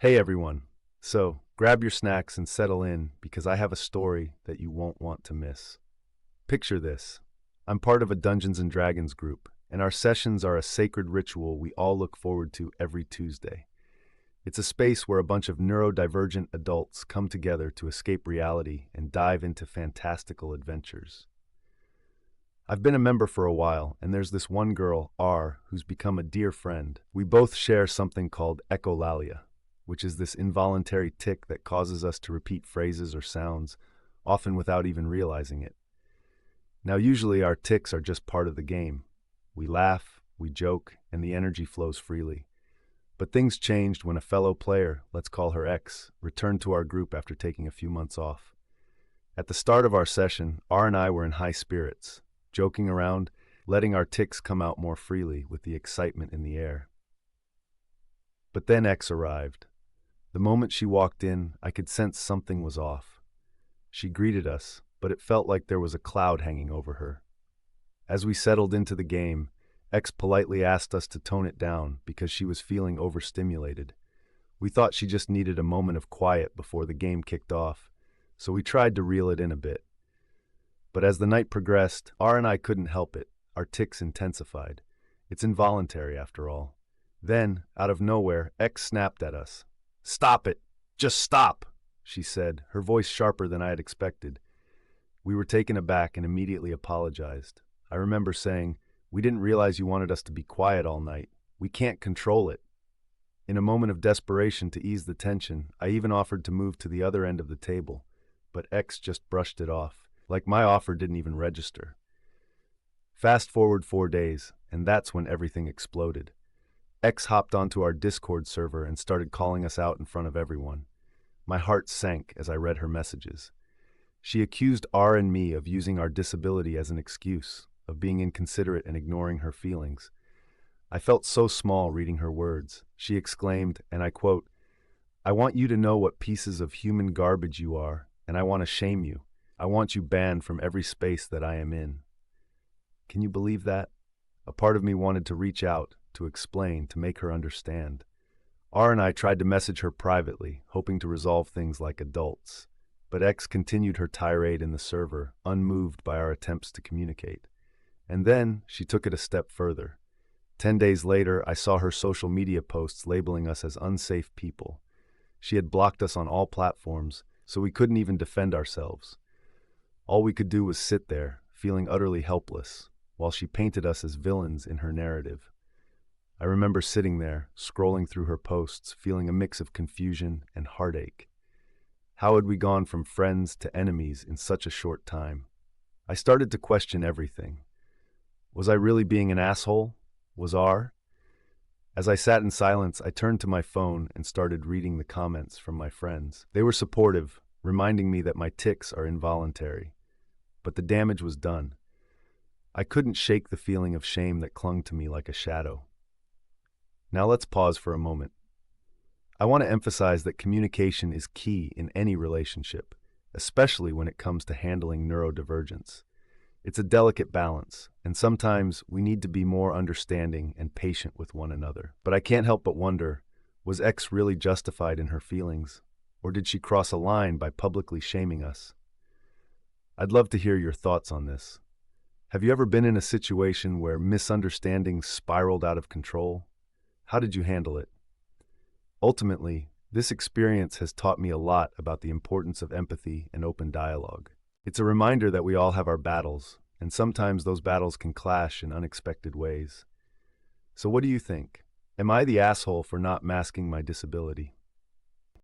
Hey everyone. So, grab your snacks and settle in because I have a story that you won't want to miss. Picture this. I'm part of a Dungeons and Dragons group, and our sessions are a sacred ritual we all look forward to every Tuesday. It's a space where a bunch of neurodivergent adults come together to escape reality and dive into fantastical adventures. I've been a member for a while, and there's this one girl, R, who's become a dear friend. We both share something called echolalia, which is this involuntary tic that causes us to repeat phrases or sounds, often without even realizing it. Now, usually our tics are just part of the game. We laugh, we joke, and the energy flows freely. But things changed when a fellow player, let's call her X, returned to our group after taking a few months off. At the start of our session, R and I were in high spirits, joking around, letting our tics come out more freely with the excitement in the air. But then X arrived. The moment she walked in, I could sense something was off. She greeted us, but it felt like there was a cloud hanging over her. As we settled into the game, X politely asked us to tone it down because she was feeling overstimulated. We thought she just needed a moment of quiet before the game kicked off, so we tried to reel it in a bit. But as the night progressed, R and I couldn't help it. Our tics intensified. It's involuntary, after all. Then, out of nowhere, X snapped at us. "Stop it! Just stop!" she said, her voice sharper than I had expected. We were taken aback and immediately apologized. I remember saying, "We didn't realize you wanted us to be quiet all night. We can't control it." In a moment of desperation to ease the tension, I even offered to move to the other end of the table, but X just brushed it off, like my offer didn't even register. Fast forward 4 days, and that's when everything exploded. X hopped onto our Discord server and started calling us out in front of everyone. My heart sank as I read her messages. She accused R and me of using our disability as an excuse, of being inconsiderate and ignoring her feelings. I felt so small reading her words. She exclaimed, and I quote, "I want you to know what pieces of human garbage you are, and I want to shame you. I want you banned from every space that I am in." Can you believe that? A part of me wanted to reach out, to explain, to make her understand. R and I tried to message her privately, hoping to resolve things like adults. But X continued her tirade in the server, unmoved by our attempts to communicate. And then she took it a step further. 10 days later, I saw her social media posts labeling us as unsafe people. She had blocked us on all platforms, so we couldn't even defend ourselves. All we could do was sit there, feeling utterly helpless, while she painted us as villains in her narrative. I remember sitting there, scrolling through her posts, feeling a mix of confusion and heartache. How had we gone from friends to enemies in such a short time? I started to question everything. Was I really being an asshole? Was R? As I sat in silence, I turned to my phone and started reading the comments from my friends. They were supportive, reminding me that my tics are involuntary. But the damage was done. I couldn't shake the feeling of shame that clung to me like a shadow. Now let's pause for a moment. I want to emphasize that communication is key in any relationship, especially when it comes to handling neurodivergence. It's a delicate balance, and sometimes we need to be more understanding and patient with one another. But I can't help but wonder, was X really justified in her feelings, or did she cross a line by publicly shaming us? I'd love to hear your thoughts on this. Have you ever been in a situation where misunderstandings spiraled out of control? How did you handle it? Ultimately, this experience has taught me a lot about the importance of empathy and open dialogue. It's a reminder that we all have our battles, and sometimes those battles can clash in unexpected ways. So what do you think? Am I the asshole for not masking my disability?